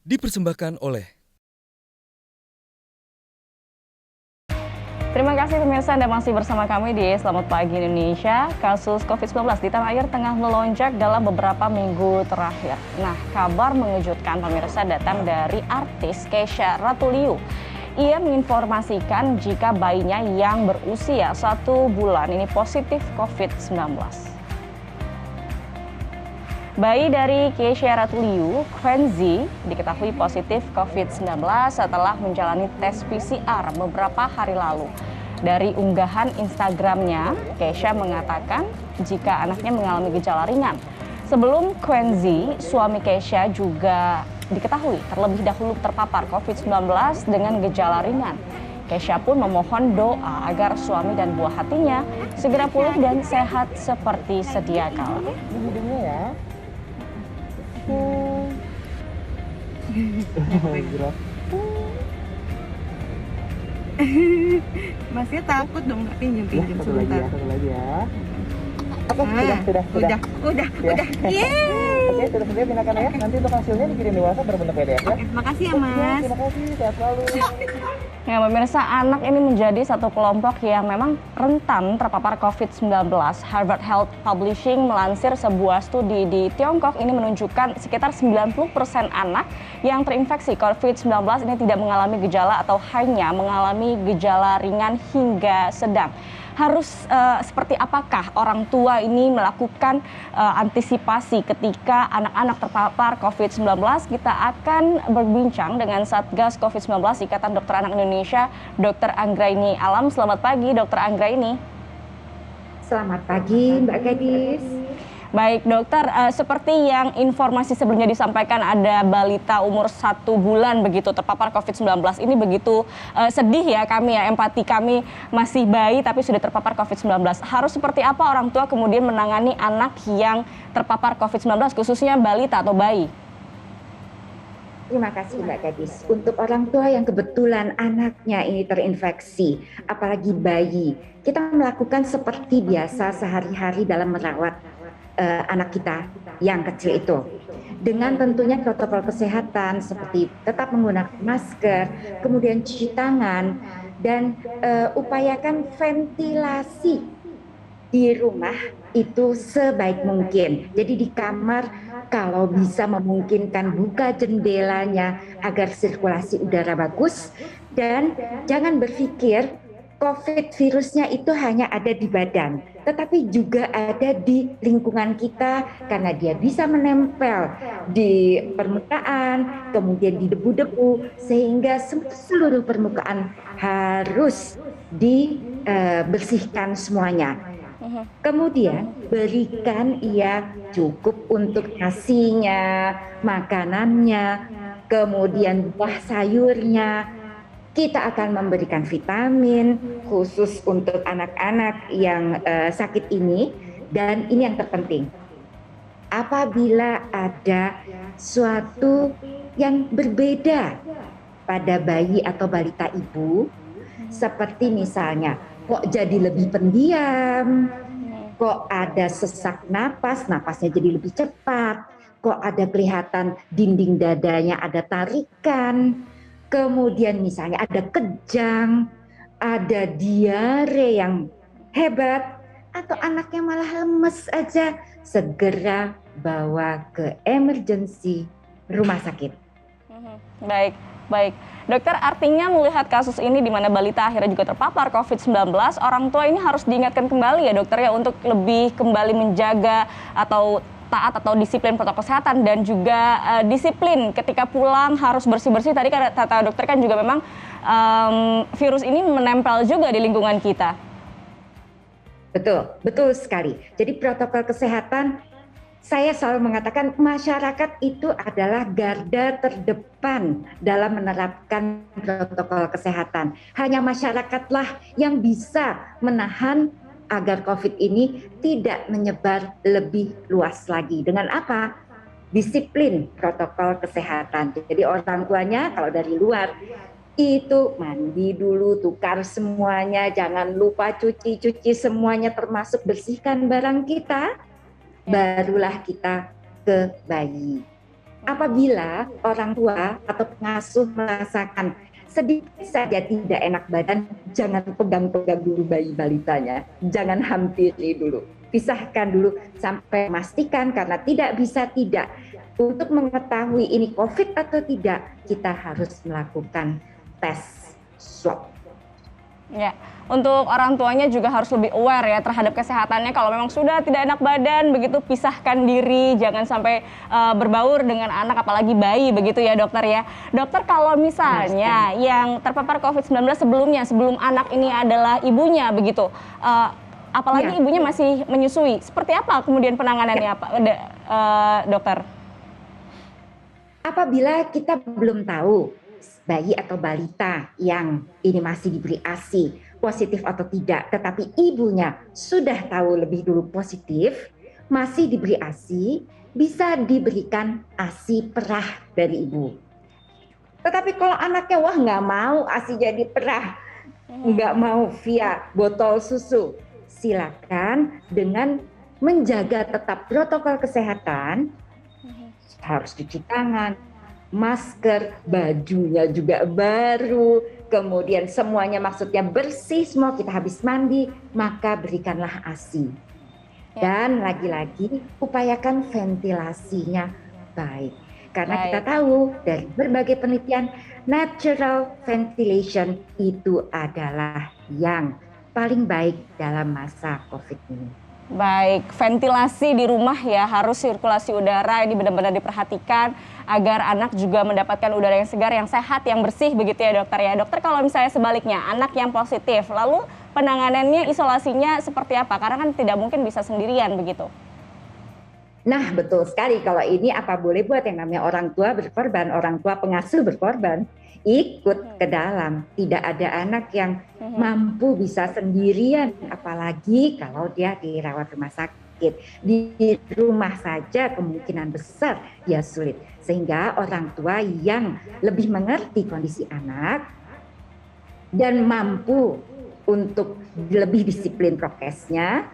Dipersembahkan oleh Terima kasih pemirsa Anda masih bersama kami di Selamat Pagi Indonesia. Kasus COVID-19 di tanah air tengah melonjak dalam beberapa minggu terakhir. Nah, kabar mengejutkan pemirsa datang dari artis Kesha Ratuliu. Ia menginformasikan jika bayinya yang berusia 1 bulan ini positif COVID-19. Bayi dari Kesha Ratuliu, Quenzi, diketahui positif COVID-19 setelah menjalani tes PCR beberapa hari lalu. Dari unggahan Instagramnya, Kesha mengatakan jika anaknya mengalami gejala ringan. Sebelum Quenzi, suami Kesha juga diketahui terlebih dahulu terpapar COVID-19 dengan gejala ringan. Kesha pun memohon doa agar suami dan buah hatinya segera pulih dan sehat seperti sedia kala. Masnya takut dong, nggak pinjam Satu lagi ya. Oke, udah. Yeay. Oke, sudah pindahkan ya. Nanti untuk hasilnya dikirim di WhatsApp berbentuk PDF ya. Makasih ya Mas. Terima kasih, sehat selalu. Ya, pemirsa, anak ini menjadi satu kelompok yang memang rentan terpapar COVID-19. Harvard Health Publishing melansir sebuah studi di Tiongkok ini menunjukkan sekitar 90% anak yang terinfeksi COVID-19 ini tidak mengalami gejala atau hanya mengalami gejala ringan hingga sedang. Harus seperti apakah orang tua ini melakukan antisipasi ketika anak-anak terpapar COVID-19? Kita akan berbincang dengan Satgas COVID-19 Ikatan Dokter Anak Indonesia, Dr. Anggraini Alam. Selamat pagi, Dr. Anggraini. Selamat pagi, Mbak Gadis. Baik dokter, seperti yang informasi sebelumnya disampaikan ada balita umur 1 bulan begitu terpapar COVID-19. Ini begitu sedih ya kami ya, empati kami masih bayi tapi sudah terpapar COVID-19. Harus seperti apa orang tua kemudian menangani anak yang terpapar COVID-19 khususnya balita atau bayi? Terima kasih Mbak Gadis. Untuk orang tua yang kebetulan anaknya ini terinfeksi, apalagi bayi, kita melakukan seperti biasa sehari-hari dalam merawat anak kita yang kecil itu. Dengan tentunya protokol kesehatan seperti tetap menggunakan masker, kemudian cuci tangan, dan upayakan ventilasi di rumah itu sebaik mungkin. Jadi di kamar kalau bisa memungkinkan buka jendelanya agar sirkulasi udara bagus, dan jangan berpikir COVID virusnya itu hanya ada di badan, tetapi juga ada di lingkungan kita karena dia bisa menempel di permukaan, kemudian di debu-debu, sehingga seluruh permukaan harus dibersihkan semuanya. Kemudian berikan ia cukup untuk nasinya, makanannya, kemudian buah sayurnya. Kita akan memberikan vitamin khusus untuk anak-anak yang sakit ini. Dan ini yang terpenting, apabila ada suatu yang berbeda pada bayi atau balita ibu, seperti misalnya kok jadi lebih pendiam, kok ada sesak napas, napasnya jadi lebih cepat, kok ada kelihatan dinding dadanya ada tarikan, kemudian misalnya ada kejang, ada diare yang hebat, atau anaknya malah lemes aja, segera bawa ke emergency rumah sakit. Baik. Dokter, artinya melihat kasus ini di mana balita akhirnya juga terpapar COVID-19, orang tua ini harus diingatkan kembali ya dokter ya untuk lebih kembali menjaga atau taat atau disiplin protokol kesehatan dan juga disiplin ketika pulang harus bersih-bersih. Tadi kata dokter kan juga memang virus ini menempel juga di lingkungan kita. Betul sekali. Jadi protokol kesehatan, saya selalu mengatakan masyarakat itu adalah garda terdepan dalam menerapkan protokol kesehatan. Hanya masyarakatlah yang bisa menahan agar COVID ini tidak menyebar lebih luas lagi. Dengan apa? Disiplin protokol kesehatan. Jadi orang tuanya kalau dari luar itu mandi dulu, tukar semuanya, jangan lupa cuci semuanya termasuk bersihkan barang kita, barulah kita ke bayi. Apabila orang tua atau pengasuh merasakan sedikit saja tidak enak badan, jangan pegang-pegang dulu bayi balitanya, jangan hampiri dulu, pisahkan dulu sampai memastikan, karena tidak bisa tidak. Untuk mengetahui ini COVID atau tidak, kita harus melakukan tes swab. Ya, untuk orang tuanya juga harus lebih aware ya terhadap kesehatannya. Kalau memang sudah tidak enak badan, begitu pisahkan diri, jangan sampai berbaur dengan anak, apalagi bayi, begitu ya dokter ya. Dokter, kalau misalnya yang terpapar COVID-19 sebelumnya, sebelum anak ini adalah ibunya, begitu, apalagi ibunya masih menyusui, seperti apa kemudian penanganannya, dokter? Apabila kita belum tahu bayi atau balita yang ini masih diberi ASI positif atau tidak, tetapi ibunya sudah tahu lebih dulu positif, masih diberi ASI, bisa diberikan ASI perah dari ibu. Tetapi kalau anaknya wah nggak mau ASI jadi perah, nggak mau via botol susu, silakan dengan menjaga tetap protokol kesehatan, harus cuci tangan, masker, bajunya juga baru, kemudian semuanya maksudnya bersih, semua kita habis mandi, maka berikanlah ASI. Dan lagi-lagi upayakan ventilasinya baik. Karena kita tahu dari berbagai penelitian, natural ventilation itu adalah yang paling baik dalam masa COVID ini. Baik, ventilasi di rumah ya, harus sirkulasi udara ini benar-benar diperhatikan agar anak juga mendapatkan udara yang segar, yang sehat, yang bersih, begitu ya dokter ya. Dokter, kalau misalnya sebaliknya anak yang positif, lalu penanganannya, isolasinya seperti apa? Karena kan tidak mungkin bisa sendirian begitu. Nah, betul sekali. Kalau ini apa boleh buat, yang namanya orang tua berkorban, orang tua pengasuh berkorban, ikut ke dalam. Tidak ada anak yang mampu bisa sendirian, apalagi kalau dia dirawat rumah sakit. Di rumah saja kemungkinan besar dia sulit. Sehingga orang tua yang lebih mengerti kondisi anak dan mampu untuk lebih disiplin prokesnya,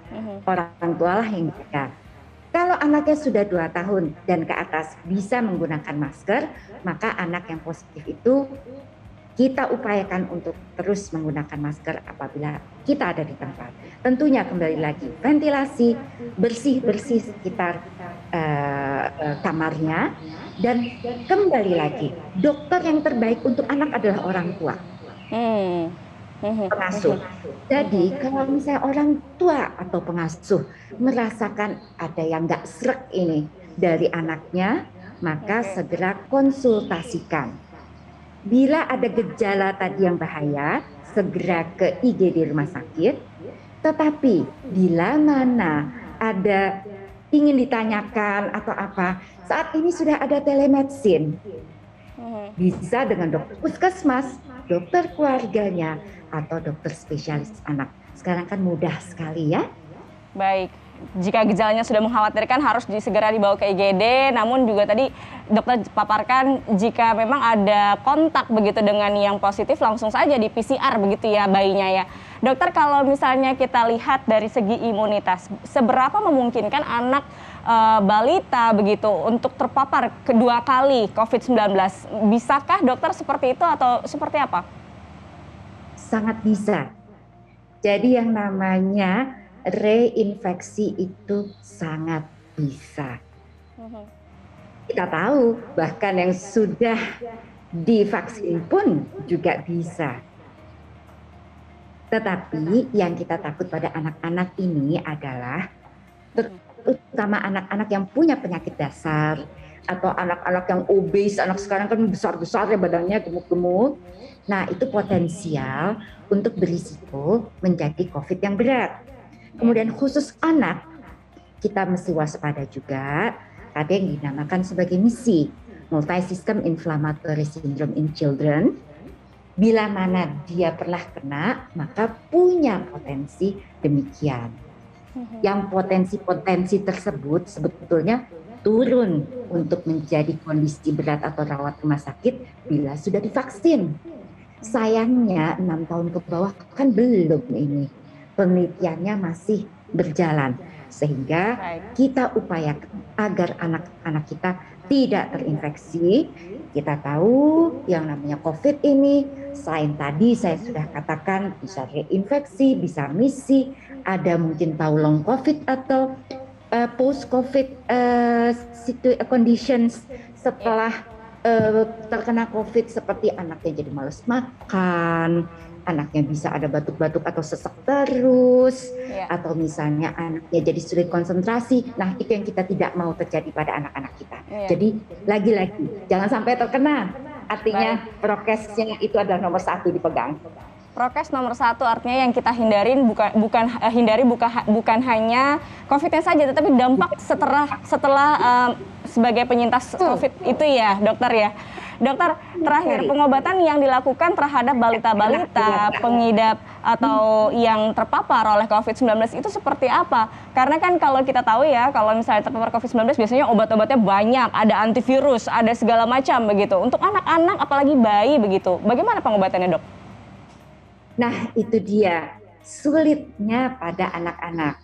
orang tua lah yang jaga. Kalau anaknya sudah 2 tahun dan ke atas bisa menggunakan masker, maka anak yang positif itu kita upayakan untuk terus menggunakan masker apabila kita ada di tempat. Tentunya kembali lagi ventilasi, bersih-bersih sekitar kamarnya, dan kembali lagi dokter yang terbaik untuk anak adalah orang tua. Pengasuh. Jadi kalau misalnya orang tua atau pengasuh merasakan ada yang nggak srek ini dari anaknya, maka segera konsultasikan. Bila ada gejala tadi yang bahaya, segera ke IGD rumah sakit. Tetapi bila mana ada ingin ditanyakan atau apa, saat ini sudah ada telemedicine. Bisa dengan dokter puskesmas, dokter keluarganya, atau dokter spesialis anak. Sekarang kan mudah sekali ya. Baik, jika gejalanya sudah mengkhawatirkan harus segera dibawa ke IGD, namun juga tadi dokter paparkan jika memang ada kontak begitu dengan yang positif langsung saja di PCR begitu ya bayinya ya. Dokter, kalau misalnya kita lihat dari segi imunitas, seberapa memungkinkan anak balita begitu untuk terpapar kedua kali COVID-19? Bisakah dokter seperti itu atau seperti apa? Sangat bisa. Jadi yang namanya reinfeksi itu sangat bisa. Kita tahu bahkan yang sudah divaksin pun juga bisa. Tetapi yang kita takut pada anak-anak ini adalah terutama anak-anak yang punya penyakit dasar atau anak-anak yang obes, anak sekarang kan besar-besar ya badannya, gemuk-gemuk. Nah, itu potensial untuk berisiko menjadi COVID yang berat. Kemudian khusus anak, kita mesti waspada juga. Ada yang dinamakan sebagai MISI, Multi-System Inflammatory Syndrome in Children. Bila mana dia pernah kena, maka punya potensi demikian. Yang potensi-potensi tersebut sebetulnya turun untuk menjadi kondisi berat atau rawat rumah sakit bila sudah divaksin. Sayangnya 6 tahun ke bawah kan belum ini. Penelitiannya masih berjalan. Sehingga kita upayakan agar anak-anak kita tidak terinfeksi. Kita tahu yang namanya COVID ini, selain tadi saya sudah katakan bisa reinfeksi, bisa misi, ada mungkin tahu long COVID atau post COVID conditions setelah terkena COVID, seperti anaknya jadi males makan, anaknya bisa ada batuk-batuk atau sesak terus, atau misalnya anaknya jadi sulit konsentrasi. Nah, itu yang kita tidak mau terjadi pada anak-anak kita. Jadi lagi-lagi jangan sampai terkena. Artinya prokesnya itu adalah nomor 1 dipegang. Prokes nomor 1 artinya yang kita hindarin bukan hanya COVID-nya saja, tetapi dampak setelah sebagai penyintas COVID itu ya, dokter ya. Dokter, terakhir pengobatan yang dilakukan terhadap balita-balita pengidap atau yang terpapar oleh COVID-19 itu seperti apa? Karena kan kalau kita tahu ya, kalau misalnya terpapar COVID-19 biasanya obat-obatnya banyak, ada antivirus, ada segala macam begitu. Untuk anak-anak apalagi bayi begitu, bagaimana pengobatannya, Dok? Nah, itu dia sulitnya pada anak-anak.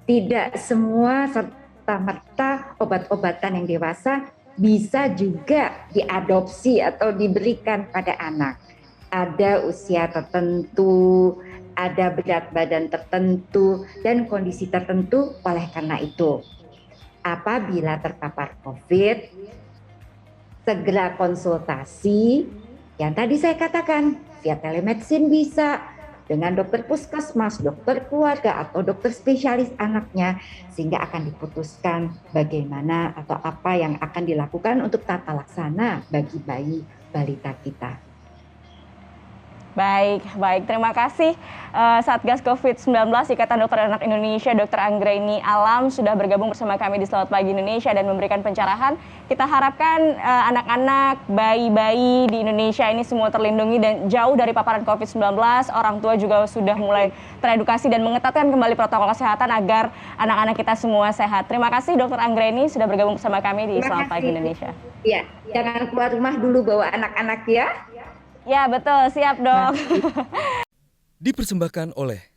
Tidak semua serta-merta obat-obatan yang dewasa bisa juga diadopsi atau diberikan pada anak. Ada usia tertentu, ada berat badan tertentu, dan kondisi tertentu. Oleh karena itu, apabila terpapar COVID, segera konsultasi. Yang tadi saya katakan, via telemedicine bisa, dengan dokter puskesmas, dokter keluarga, atau dokter spesialis anaknya, sehingga akan diputuskan bagaimana atau apa yang akan dilakukan untuk tata laksana bagi bayi balita kita. Baik. Terima kasih Satgas COVID-19 Ikatan Dokter Anak Indonesia, Dr. Anggraini Alam sudah bergabung bersama kami di Selamat Pagi Indonesia dan memberikan pencerahan. Kita harapkan anak-anak, bayi-bayi di Indonesia ini semua terlindungi dan jauh dari paparan COVID-19. Orang tua juga sudah mulai teredukasi dan mengetatkan kembali protokol kesehatan agar anak-anak kita semua sehat. Terima kasih Dr. Anggraini sudah bergabung bersama kami di Selamat Pagi Indonesia. Ya, jangan keluar rumah dulu bawa anak-anak ya. Ya betul, siap dok. Dipersembahkan oleh